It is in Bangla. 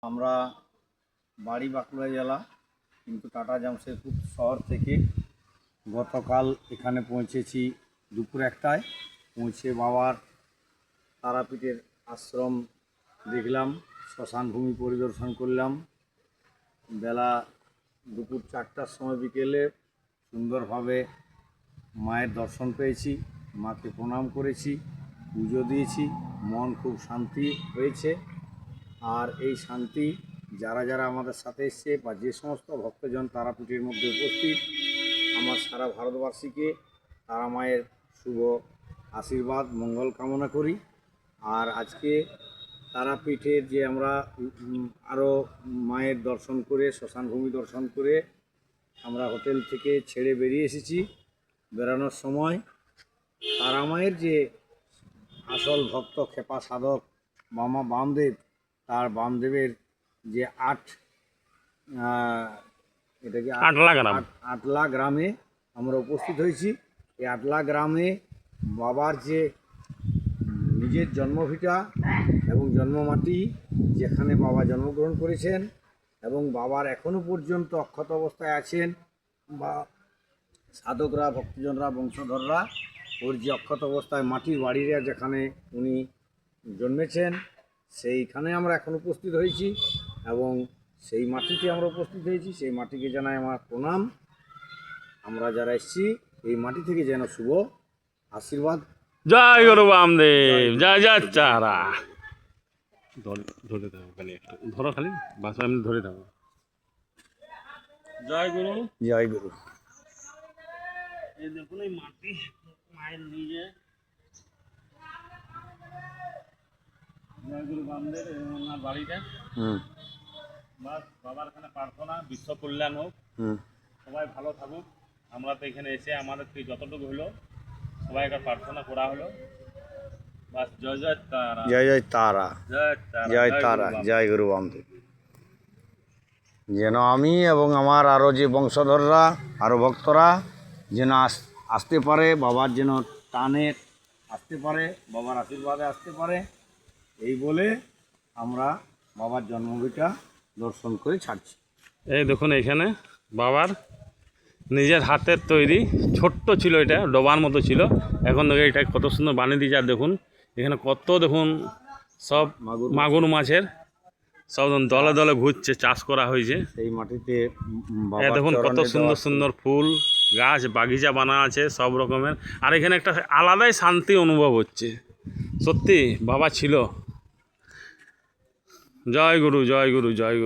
আমরা বাড়ি বাঁকুড়া জেলা, কিন্তু টাটা জামশেদপুর শহর থেকে গতকাল এখানে পৌঁছেছি দুপুর 1টায়। পৌঁছে বাবার তারাপীঠের আশ্রম দেখলাম, শ্মশান ভূমি পরিদর্শন করলাম। বেলা দুপুর 4টার সময় বিকেলে সুন্দরভাবে মায়ের দর্শন পেয়েছি, মাকে প্রণাম করেছি, পুজো দিয়েছি, মন খুব শান্তি হয়েছে। আর এই শান্তি যারা যারা আমাদের সাথে এসছে বা যে সমস্ত ভক্তজন তারাপীঠের মধ্যে উপস্থিত, আমার সারা ভারতবাসীকে তারা মায়ের শুভ আশীর্বাদ মঙ্গল কামনা করি। আর আজকে তারাপীঠের যে আমরা আরও মায়ের দর্শন করে, শ্মশান ভূমি দর্শন করে আমরা হোটেল থেকে ছেড়ে বেরিয়ে এসেছি। বেরানোর সময় তারা মায়ের যে আসল ভক্ত খেপা সাধক মামা বামদেব, তার বামদেবের যে আটলা গ্রামে আমরা উপস্থিত হয়েছি। এই আটলা গ্রামে বাবার যে নিজের জন্মভিটা এবং জন্মমাটি, যেখানে বাবা জন্মগ্রহণ করেছেন এবং বাবার এখনও পর্যন্ত অক্ষত অবস্থায় আছেন, বা সাধকরা, ভক্তজনরা, বংশধররা ওর যে অক্ষত অবস্থায় মাটির বাড়িরা যেখানে উনি জন্মেছেন, সেইখানে আমরা এখন উপস্থিত হয়েছি এবং সেই মাটিতে আমরা উপস্থিত হয়েছি। সেই মাটিকে জানাই আমার প্রণাম। আমরা যারা এসেছি এই মাটি থেকে যেন শুভ আশীর্বাদ। জয় গুরু বামদেব, জয় জয় তারা। ধরে দাও খালি, একটু ধরো, খালি বাসা এমনি ধরে দাও। জয় গুরু, জয় গুরু। এই দেখুন এই মাটি মায়ের নিজে। জয় গুরু বামদেব, ওনার বাড়িটা। বাস বাবার এখানে প্রার্থনা বিশ্ব কল্যাণ হোক, সবাই ভালো থাকুক। আমরা তো এখানে এসে আমাদের যতটুকু হলো সবাই একটা প্রার্থনা করা হলো। বাস জয় জয় তারা, জয় জয় তারা, জয় তারা, জয় গুরু বামদেব। যেন আমি এবং আমার আরও যে বংশধররা, আরও ভক্তরা যেন আসতে পারে, বাবার যেন টানে আসতে পারে, বাবার আশীর্বাদে আসতে পারে, এই বলে আমরা বাবার জন্মভিটা দর্শন করে ছাড়ছি। এই দেখুন এখানে বাবার নিজের হাতের তৈরি, ছোট্ট ছিল, এটা ডোবার মতো ছিল, এখন দেখে এটা কত সুন্দর বানিয়ে দিয়েছে। আর দেখুন এখানে কত, দেখুন সব মাগুর মাছের সব দলে দলে ঘুরছে, চাষ করা হয়েছে সেই মাটিতে। দেখুন কত সুন্দর সুন্দর ফুল গাছ, বাগিচা বানা আছে সব রকমের। আর এখানে একটা আলাদাই শান্তি অনুভব হচ্ছে, সত্যি বাবা ছিল। জয় গুরু, জয় গুরু, জয় গুরু।